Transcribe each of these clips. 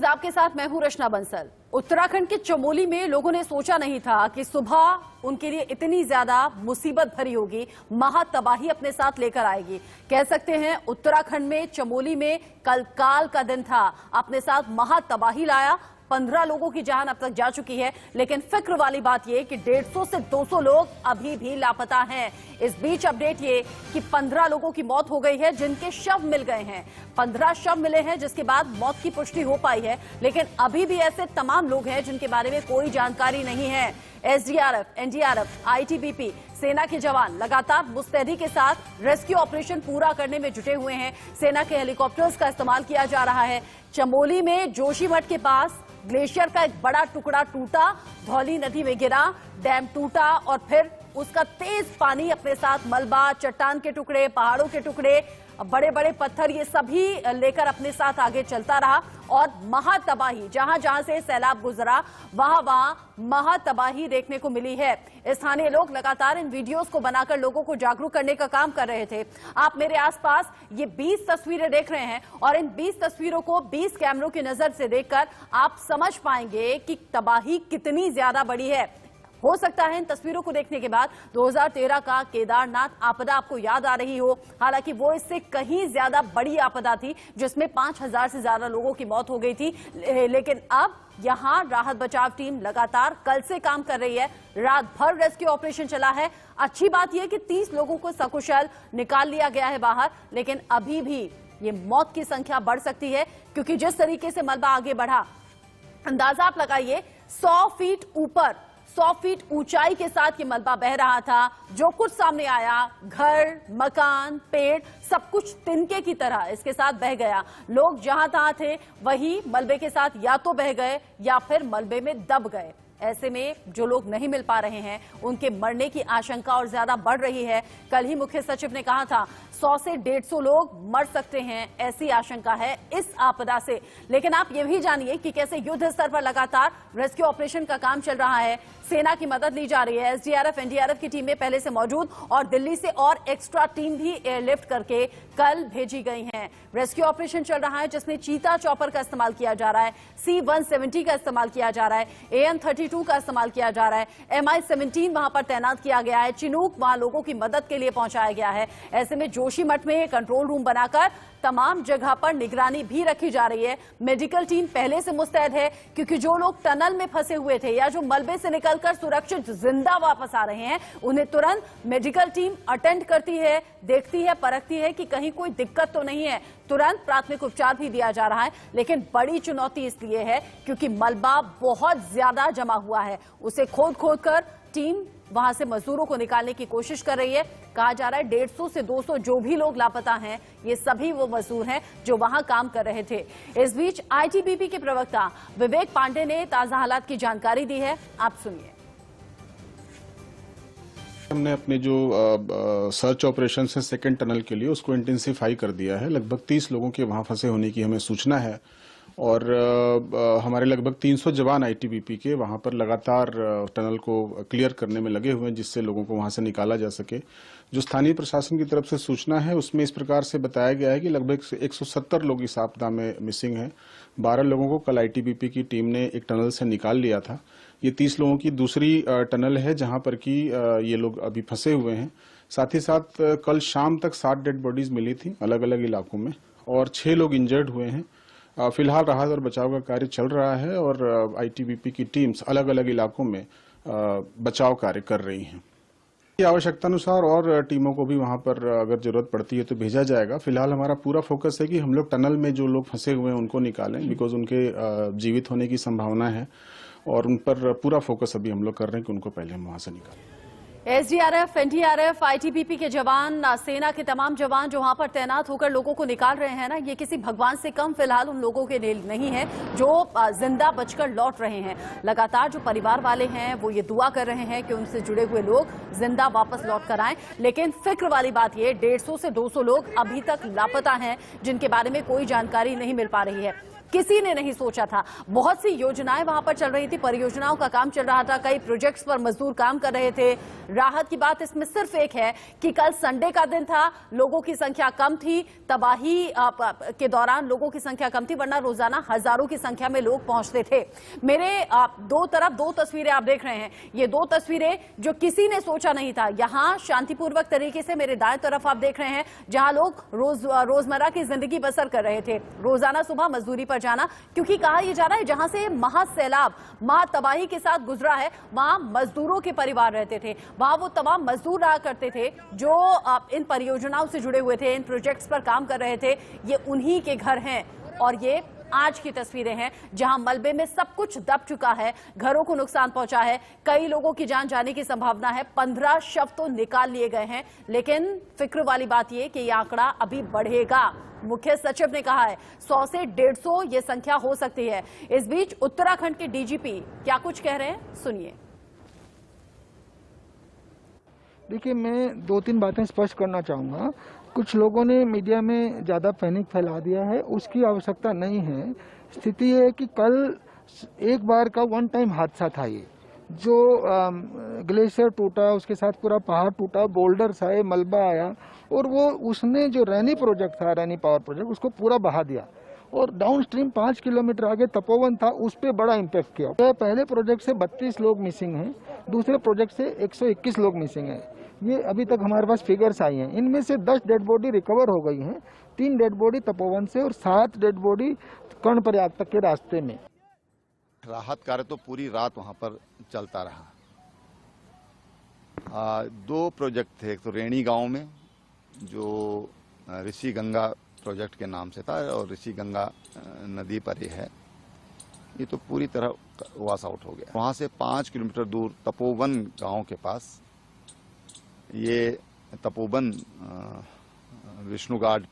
News आपके साथ मैं हूं रचना बंसल। उत्तराखंड के चमोली में लोगों ने सोचा नहीं था कि सुबह उनके लिए इतनी ज्यादा मुसीबत भरी होगी, महातबाही अपने साथ लेकर आएगी। कह सकते हैं उत्तराखंड में चमोली में कल काल का दिन था, अपने साथ महातबाही लाया। 15 लोगों की जान अब तक जा चुकी है, लेकिन फिक्र वाली बात यह कि 150 से 200 लोग अभी भी लापता हैं। इस बीच अपडेट ये कि 15 लोगों की मौत हो गई है, जिनके शव मिल गए हैं। 15 शव मिले हैं, जिसके बाद मौत की पुष्टि हो पाई है, लेकिन अभी भी ऐसे तमाम लोग हैं जिनके बारे में कोई जानकारी नहीं है। एसडीआरएफ, एनडीआरएफ, आईटीबीपी, सेना के जवान लगातार मुस्तैदी के साथ रेस्क्यू ऑपरेशन पूरा करने में जुटे हुए हैं। सेना के हेलीकॉप्टर्स का इस्तेमाल किया जा रहा है। चमोली में जोशीमठ के पास ग्लेशियर का एक बड़ा टुकड़ा टूटा, धौली नदी में गिरा, डैम टूटा और फिर उसका तेज पानी अपने साथ मलबा, चट्टान के टुकड़े, पहाड़ों के टुकड़े, बड़े बड़े पत्थर, ये सभी लेकर अपने साथ आगे चलता रहा और महातबाही जहां जहां से सैलाब गुजरा वहां वहां महातबाही देखने को मिली है। स्थानीय लोग लगातार इन वीडियोस को बनाकर लोगों को जागरूक करने का काम कर रहे थे। आप मेरे आसपास ये 20 तस्वीरें देख रहे हैं और इन 20 तस्वीरों को 20 कैमरों की नजर से देखकर आप समझ पाएंगे कि तबाही कितनी ज्यादा बड़ी है। हो सकता है इन तस्वीरों को देखने के बाद 2013 का केदारनाथ आपदा आपको याद आ रही हो। हालांकि वो इससे कहीं ज्यादा बड़ी आपदा थी, जिसमें 5000 से ज्यादा लोगों की मौत हो गई थी। लेकिन अब यहां राहत बचाव टीम लगातार कल से काम कर रही है। रात भर रेस्क्यू ऑपरेशन चला है। अच्छी बात यह कि 30 लोगों को सकुशल निकाल लिया गया है बाहर, लेकिन अभी भी ये मौत की संख्या बढ़ सकती है, क्योंकि जिस तरीके से मलबा आगे बढ़ा, अंदाजा आप लगाइए 100 फीट ऊपर, 100 फीट ऊंचाई के साथ ये मलबा बह रहा था। जो कुछ सामने आया, घर, मकान, पेड़, सब कुछ तिनके की तरह इसके साथ बह गया। लोग जहां तहां थे वही मलबे के साथ या तो बह गए या फिर मलबे में दब गए। ऐसे में जो लोग नहीं मिल पा रहे हैं उनके मरने की आशंका और ज्यादा बढ़ रही है। कल ही मुख्य सचिव ने कहा था 100 से 150 लोग मर सकते हैं, ऐसी आशंका है इस आपदा से। लेकिन आप ये भी जानिए कि कैसे युद्ध स्तर पर लगातार रेस्क्यू ऑपरेशन का काम चल रहा है। सेना की मदद ली जा रही है। एसडीआरएफ, एनडीआरएफ की टीमें पहले से मौजूद और दिल्ली से और एक्स्ट्रा टीम भी एयरलिफ्ट करके कल भेजी गई हैं। रेस्क्यू ऑपरेशन चल रहा है, जिसमें चीता चॉपर का इस्तेमाल किया जा रहा है, C-170 का इस्तेमाल किया जा रहा है, AN-32 का इस्तेमाल किया जा रहा है, MI-17 वहां पर तैनात किया गया है, चिनूक वहां लोगों की मदद के लिए पहुंचाया गया है। ऐसे में जोशीमठ में कंट्रोल रूम बनाकर तमाम जगह पर निगरानी भी रखी जा रही है। मेडिकल टीम पहले से मुस्तैद है, क्योंकि जो लोग टनल में फंसे हुए थे या जो मलबे से निकलकर सुरक्षित जिंदा वापस आ रहे हैं, उन्हें तुरंत मेडिकल टीम अटेंड करती है, देखती है, परखती है कि कहीं कोई दिक्कत तो नहीं है। तुरंत प्राथमिक उपचार भी दिया जा रहा है। लेकिन बड़ी चुनौती इसलिए है क्योंकि मलबा बहुत ज्यादा जमा हुआ है। उसे खोद खोद कर टीम वहां से मजदूरों को निकालने की कोशिश कर रही है। कहा जा रहा है 150 से 200 जो भी लोग लापता हैं, ये सभी वो मजदूर हैं जो वहां काम कर रहे थे। इस बीच आईटीबीपी के प्रवक्ता विवेक पांडे ने ताजा हालात की जानकारी दी है, आप सुनिए। हमने अपने जो सर्च ऑपरेशन है सेकेंड टनल के लिए, उसको इंटेंसिफाई कर दिया है। लगभग 30 लोगों के वहां फंसे होने की हमें सूचना है और हमारे लगभग 300 जवान आईटीबीपी के वहां पर लगातार टनल को क्लियर करने में लगे हुए हैं, जिससे लोगों को वहां से निकाला जा सके। जो स्थानीय प्रशासन की तरफ से सूचना है उसमें इस प्रकार से बताया गया है कि लगभग 170 लोग इस आपदा में मिसिंग हैं। 12 लोगों को कल आईटीबीपी की टीम ने एक टनल से निकाल लिया था। ये 30 लोगों की दूसरी टनल है जहां पर कि ये लोग अभी फंसे हुए हैं। साथ ही साथ कल शाम तक 7 डेड बॉडीज मिली थी अलग अलग इलाकों में और 6 लोग इंजर्ड हुए हैं। फिलहाल राहत और बचाव का कार्य चल रहा है और आईटीबीपी की टीम्स अलग अलग इलाकों में बचाव कार्य कर रही हैं। आवश्यकतानुसार और टीमों को भी वहां पर अगर जरूरत पड़ती है तो भेजा जाएगा। फिलहाल हमारा पूरा फोकस है कि हम लोग टनल में जो लोग फंसे हुए हैं उनको निकालें, बिकॉज उनके जीवित होने की संभावना है और उन पर पूरा फोकस अभी हम लोग कर रहे हैं कि उनको पहले हम वहां से निकालें। एसडीआरएफ, एनडीआरएफ, आईटीबीपी के जवान, सेना के तमाम जवान जो वहां पर तैनात होकर लोगों को निकाल रहे हैं ना, ये किसी भगवान से कम फिलहाल उन लोगों के लिए नहीं है जो जिंदा बचकर लौट रहे हैं। लगातार जो परिवार वाले हैं वो ये दुआ कर रहे हैं कि उनसे जुड़े हुए लोग जिंदा वापस लौट कर आए। लेकिन फिक्र वाली बात ये 150 से 200 लोग अभी तक लापता हैं, जिनके बारे में कोई जानकारी नहीं मिल पा रही है। किसी ने नहीं सोचा था। बहुत सी योजनाएं वहां पर चल रही थी, परियोजनाओं का काम चल रहा था, कई प्रोजेक्ट्स पर मजदूर काम कर रहे थे। राहत की बात इसमें सिर्फ एक है कि कल संडे का दिन था, लोगों की संख्या कम थी, तबाही के दौरान लोगों की संख्या कम थी, वरना रोजाना हजारों की संख्या में लोग पहुंचते थे। मेरे दो तरफ दो तस्वीरें आप देख रहे हैं, ये दो तस्वीरें जो किसी ने सोचा नहीं था। यहां शांतिपूर्वक तरीके से मेरे दाएं तरफ आप देख रहे हैं जहां लोग रोजमर्रा की जिंदगी बसर कर रहे थे, रोजाना सुबह मजदूरी पर जाना, क्योंकि कहा यह जा रहा है जहां से महासैलाब, महातबाही के साथ गुजरा है, वहां मजदूरों के परिवार रहते थे, वहां वो तमाम मजदूर रहा करते थे जो इन परियोजनाओं से जुड़े हुए थे, इन प्रोजेक्ट्स पर काम कर रहे थे। ये उन्हीं के घर हैं और ये आज की तस्वीरें हैं जहां मलबे में सब कुछ दब चुका है, घरों को नुकसान पहुंचा है, कई लोगों की जान जाने की संभावना है। 15 शव तो निकाल लिए गए हैं, लेकिन फिक्र वाली बात यह कि यह आंकड़ा अभी बढ़ेगा। मुख्य सचिव ने कहा है 100 से 150 ये संख्या हो सकती है। इस बीच उत्तराखंड के डीजीपी क्या कुछ कह रहे हैं, सुनिए। देखिए, मैं 2-3 बातें स्पष्ट करना चाहूँगा। कुछ लोगों ने मीडिया में ज़्यादा पैनिक फैला दिया है, उसकी आवश्यकता नहीं है। स्थिति है कि कल एक बार का वन टाइम हादसा था ये, जो ग्लेशियर टूटा, उसके साथ पूरा पहाड़ टूटा, बोल्डर्स आए, मलबा आया और वो उसने जो रैनी प्रोजेक्ट था, रैनी पावर प्रोजेक्ट, उसको पूरा बहा दिया और डाउन स्ट्रीम 5 किलोमीटर आगे तपोवन था, उस पर बड़ा इम्पैक्ट किया। तो पहले प्रोजेक्ट से 32 लोग मिसिंग हैं, दूसरे प्रोजेक्ट से 121 लोग मिसिंग हैं। ये अभी तक हमारे पास फिगर्स आई हैं। इनमें से 10 डेड बॉडी रिकवर हो गई हैं, 3 डेड बॉडी तपोवन से और 7 डेड बॉडी कर्णप्रयाग तक के रास्ते में। राहत कार्य तो पूरी रात वहां पर चलता रहा। 2 प्रोजेक्ट थे, एक तो रेणी गांव में जो ऋषि गंगा प्रोजेक्ट के नाम से था और ऋषि गंगा नदी पर ही है, ये तो पूरी तरह वॉश आउट हो गया। वहां से 5 किलोमीटर दूर तपोवन गांव के पास ये तपोवन विष्णुगाड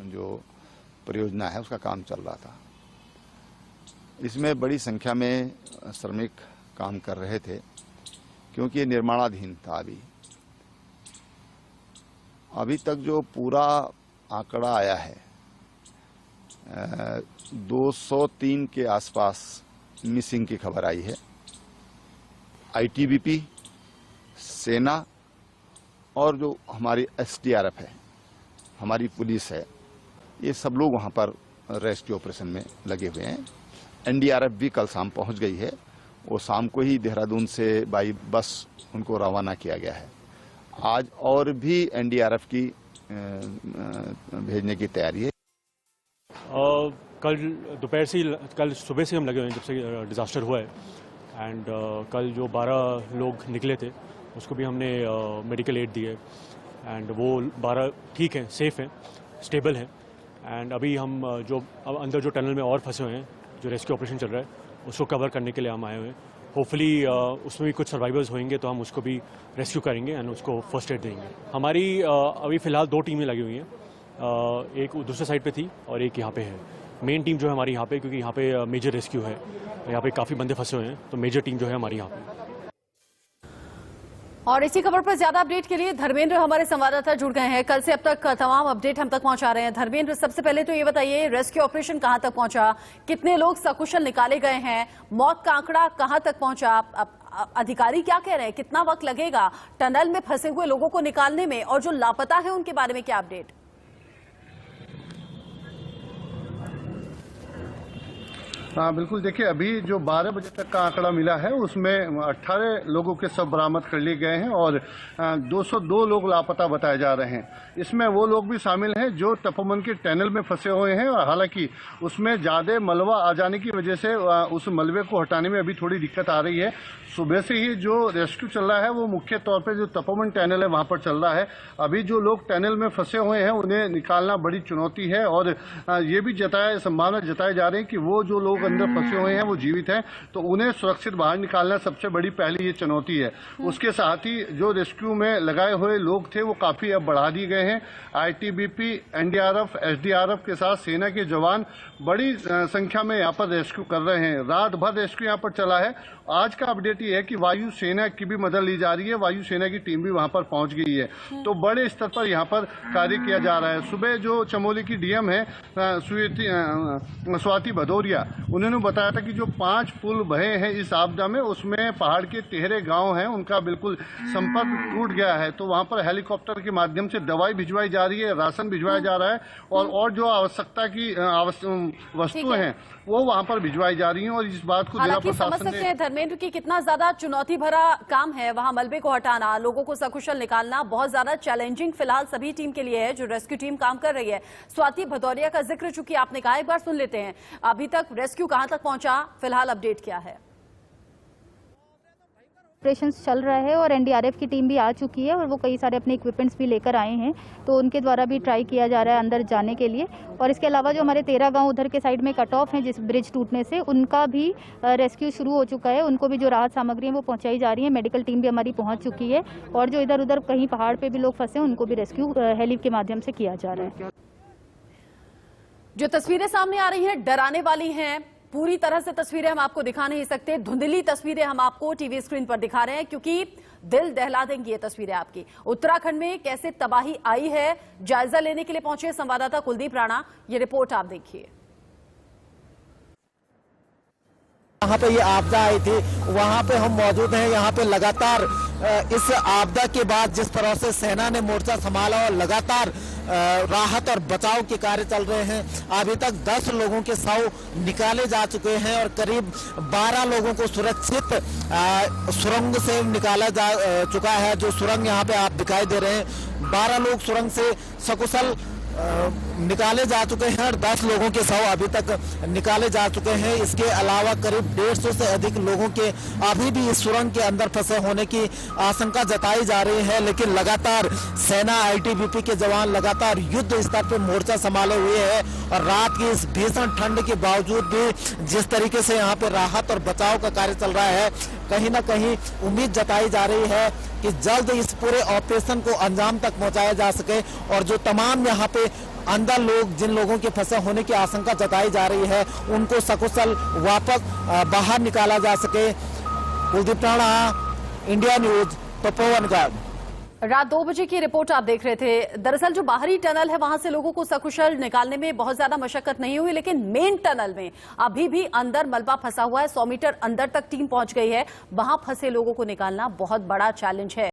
जो परियोजना है उसका काम चल रहा था। इसमें बड़ी संख्या में श्रमिक काम कर रहे थे क्योंकि ये निर्माणाधीन था। अभी तक जो पूरा आंकड़ा आया है 203 के आसपास मिसिंग की खबर आई है। आईटीबीपी, सेना और जो हमारी एसडीआरएफ है, हमारी पुलिस है, ये सब लोग वहां पर रेस्क्यू ऑपरेशन में लगे हुए हैं। एनडीआरएफ भी कल शाम पहुंच गई है, वो शाम को ही देहरादून से बाई बस उनको रवाना किया गया है। आज और भी एनडीआरएफ की भेजने की तैयारी है। कल दोपहर से, कल सुबह से हम लगे हुए हैं जब से डिज़ास्टर हुआ है। एंड कल जो 12 लोग निकले थे उसको भी हमने मेडिकल एड दी है एंड वो 12 ठीक हैं, सेफ हैं, स्टेबल हैं। एंड अभी हम जो अंदर जो टनल में और फंसे हुए हैं, जो रेस्क्यू ऑपरेशन चल रहा है, उसको कवर करने के लिए हम आए हुए हैं। होपफुली उसमें भी कुछ सर्वाइवर्स होंगे तो हम उसको भी रेस्क्यू करेंगे एंड उसको फर्स्ट एड देंगे। हमारी अभी फ़िलहाल 2 टीमें लगी हुई हैं, एक दूसरे साइड पे थी और एक यहाँ पे है। मेन टीम जो है हमारी यहाँ पे, क्योंकि यहाँ पे मेजर रेस्क्यू है, यहाँ पे काफ़ी बंदे फंसे हुए हैं, तो मेजर टीम जो है हमारी यहाँ पे। और इसी खबर पर ज्यादा अपडेट के लिए धर्मेंद्र हमारे संवाददाता जुड़ गए हैं। कल से अब तक तमाम अपडेट हम तक पहुंचा रहे हैं। धर्मेंद्र, सबसे पहले तो ये बताइए, रेस्क्यू ऑपरेशन कहां तक पहुंचा, कितने लोग सकुशल निकाले गए हैं, मौत का आंकड़ा कहां तक पहुंचा, अधिकारी क्या कह रहे हैं, कितना वक्त लगेगा टनल में फंसे हुए लोगों को निकालने में, और जो लापता है उनके बारे में क्या अपडेट? हाँ बिल्कुल, देखिए अभी जो 12 बजे तक का आंकड़ा मिला है उसमें 18 लोगों के शव बरामद कर लिए गए हैं और 202 लोग लापता बताए जा रहे हैं। इसमें वो लोग भी शामिल हैं जो तपोवन के टनल में फंसे हुए हैं और हालांकि उसमें ज़्यादा मलबा आ जाने की वजह से उस मलबे को हटाने में अभी थोड़ी दिक्कत आ रही है। सुबह से ही जो रेस्क्यू चल रहा है वो मुख्य तौर पर जो तपोवन टनल है वहाँ पर चल रहा है। अभी जो लोग टनल में फंसे हुए हैं उन्हें निकालना बड़ी चुनौती है और ये भी संभावना जताई जा रही है कि वो जो लोग लोग अंदर फंसे हुए हैं वो जीवित हैं, तो उन्हें सुरक्षित बाहर निकालना सबसे बड़ी पहली ये चुनौती है। उसके साथ ही जो रेस्क्यू में लगाए हुए लोग थे वो काफी अब बढ़ा दिए गए हैं। आईटीबीपी, एनडीआरएफ, एसडीआरएफ के साथ सेना के जवान बड़ी संख्या में यहाँ पर रेस्क्यू कर रहे हैं। रात भर रेस्क्यू यहाँ पर चला है। आज का अपडेट ये है कि वायु सेना की भी मदद ली जा रही है, वायु सेना की टीम भी वहां पर पहुंच गई है, तो बड़े स्तर पर यहाँ पर कार्य किया जा रहा है। सुबह जो चमोली की डीएम है स्वाति भदौरिया, उन्होंने बताया था कि जो 5 पुल बहे हैं इस आपदा में, उसमें पहाड़ के तिहरे गांव हैं उनका बिल्कुल संपर्क टूट गया है, तो वहां पर हेलीकॉप्टर के माध्यम से दवाई भिजवाई जा रही है, राशन भिजवाया जा रहा है और जो आवश्यकता की वस्तुएं हैं वो वहां पर भिजवाई जा रही हैं। और इस बात को जिला हालांकि समझ प्रशासन सकते हैं धर्मेंद्र की कितना ज्यादा चुनौती भरा काम है, वहां मलबे को हटाना, लोगों को सकुशल निकालना बहुत ज्यादा चैलेंजिंग फिलहाल सभी टीम के लिए है जो रेस्क्यू टीम काम कर रही है। स्वाति भदौरिया का जिक्र चूंकि आपने कहा, एक बार सुन लेते हैं अभी तक रेस्क्यू कहां तक पहुंचा, फिलहाल अपडेट क्या है। ऑपरेशन चल रहा है और एनडीआरएफ की टीम भी आ चुकी है और वो कई सारे अपने इक्विपमेंट्स भी लेकर आए हैं, तो उनके द्वारा भी ट्राई किया जा रहा है अंदर जाने के लिए। और इसके अलावा जो हमारे 13 गांव उधर के साइड में कट ऑफ हैं जिस ब्रिज टूटने से, उनका भी रेस्क्यू शुरू हो चुका है, उनको भी जो राहत सामग्री है वो पहुंचाई जा रही है। मेडिकल टीम भी हमारी पहुंच चुकी है और जो इधर उधर कहीं पहाड़ पर भी लोग फंसे हैं उनको भी रेस्क्यू हेली के माध्यम से किया जा रहा है। जो तस्वीरें सामने आ रही हैं डराने वाली हैं, पूरी तरह से तस्वीरें हम आपको दिखा नहीं सकते, धुंधली तस्वीरें हम आपको टीवी स्क्रीन पर दिखा रहे हैं क्योंकि दिल दहला देंगी ये तस्वीरें आपकी। उत्तराखंड में कैसे तबाही आई है, जायजा लेने के लिए पहुंचे संवाददाता कुलदीप राणा, ये रिपोर्ट आप देखिए। यहाँ पे ये आपदा आई थी, वहाँ पे हम मौजूद हैं। यहाँ पे लगातार इस आपदा के बाद जिस तरह से सेना ने मोर्चा संभाला और लगातार राहत और बचाव के कार्य चल रहे हैं, अभी तक 10 लोगों के शव निकाले जा चुके हैं और करीब 12 लोगों को सुरक्षित सुरंग से निकाला जा चुका है। जो सुरंग यहाँ पे आप दिखाई दे रहे हैं, 12 लोग सुरंग से सकुशल निकाले जा चुके हैं और 10 लोगों के शव अभी तक निकाले जा चुके हैं। इसके अलावा करीब 150 से अधिक लोगों के अभी भी इस सुरंग के अंदर फंसे होने की आशंका जताई जा रही है, लेकिन लगातार सेना, आईटीबीपी के जवान लगातार युद्ध स्तर पर मोर्चा संभाले हुए हैं और रात की इस भीषण ठंड के बावजूद भी जिस तरीके से यहाँ पे राहत और बचाव का कार्य चल रहा है, कहीं ना कहीं उम्मीद जताई जा रही है कि जल्द इस पूरे ऑपरेशन को अंजाम तक पहुंचाया जा सके और जो तमाम यहाँ पे अंदर लोग, जिन लोगों के फंसे होने की आशंका जताई जा रही है, उनको सकुशल वापस बाहर निकाला जा सके। Kuldeep Rana, India News, Tapovangarh. रात 2 बजे की रिपोर्ट आप देख रहे थे। दरअसल जो बाहरी टनल है वहां से लोगों को सकुशल निकालने में बहुत ज्यादा मशक्कत नहीं हुई, लेकिन मेन टनल में अभी भी अंदर मलबा फंसा हुआ है। 100 मीटर अंदर तक टीम पहुंच गई है, वहां फंसे लोगों को निकालना बहुत बड़ा चैलेंज है।